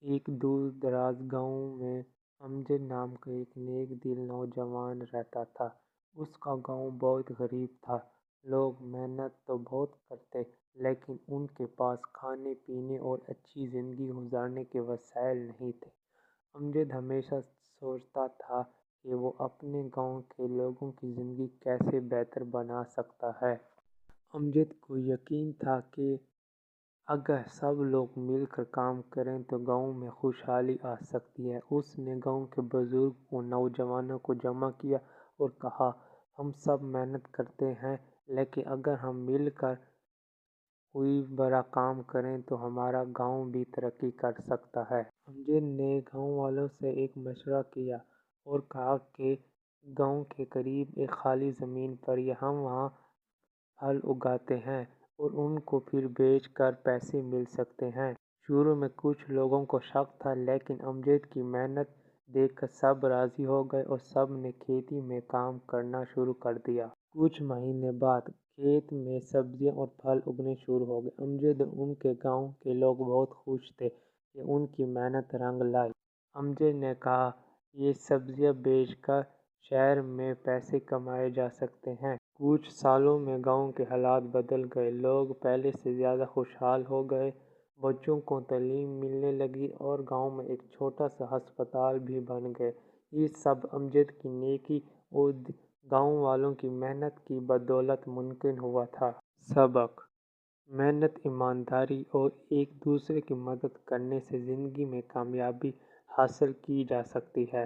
ایک دور دراز گاؤں میں امجد نام کا ایک نیک دل نوجوان رہتا تھا۔ اس کا گاؤں بہت غریب تھا۔ لوگ محنت تو بہت کرتے لیکن ان کے پاس کھانے پینے اور اچھی زندگی گزارنے کے وسائل نہیں تھے۔ امجد ہمیشہ سوچتا تھا کہ وہ اپنے گاؤں کے لوگوں کی زندگی کیسے بہتر بنا سکتا ہے۔ امجد کو یقین تھا کہ اگر سب لوگ مل کر کام کریں تو گاؤں میں خوشحالی آ سکتی ہے۔ اس نے گاؤں کے بزرگوں اور نوجوانوں کو جمع کیا اور کہا، ہم سب محنت کرتے ہیں لیکن اگر ہم مل کر کوئی بڑا کام کریں تو ہمارا گاؤں بھی ترقی کر سکتا ہے۔ امجد نے گاؤں والوں سے ایک مشورہ کیا اور کہا کہ گاؤں کے قریب ایک خالی زمین پڑی ہے، ہم وہاں پھل اگاتے ہیں اور ان کو پھر بیچ کر پیسے مل سکتے ہیں۔ شروع میں کچھ لوگوں کو شک تھا لیکن امجد کی محنت دیکھ کر سب راضی ہو گئے اور سب نے کھیتی میں کام کرنا شروع کر دیا۔ کچھ مہینے بعد کھیت میں سبزیاں اور پھل اگنے شروع ہو گئے۔ امجد اور ان کے گاؤں کے لوگ بہت خوش تھے کہ ان کی محنت رنگ لائی۔ امجد نے کہا، یہ سبزیاں بیچ کر شہر میں پیسے کمائے جا سکتے ہیں۔ کچھ سالوں میں گاؤں کے حالات بدل گئے۔ لوگ پہلے سے زیادہ خوشحال ہو گئے، بچوں کو تعلیم ملنے لگی اور گاؤں میں ایک چھوٹا سا ہسپتال بھی بن گیا۔ یہ سب امجد کی نیکی اور گاؤں والوں کی محنت کی بدولت ممکن ہوا تھا۔ سبق: محنت، ایمانداری اور ایک دوسرے کی مدد کرنے سے زندگی میں کامیابی حاصل کی جا سکتی ہے۔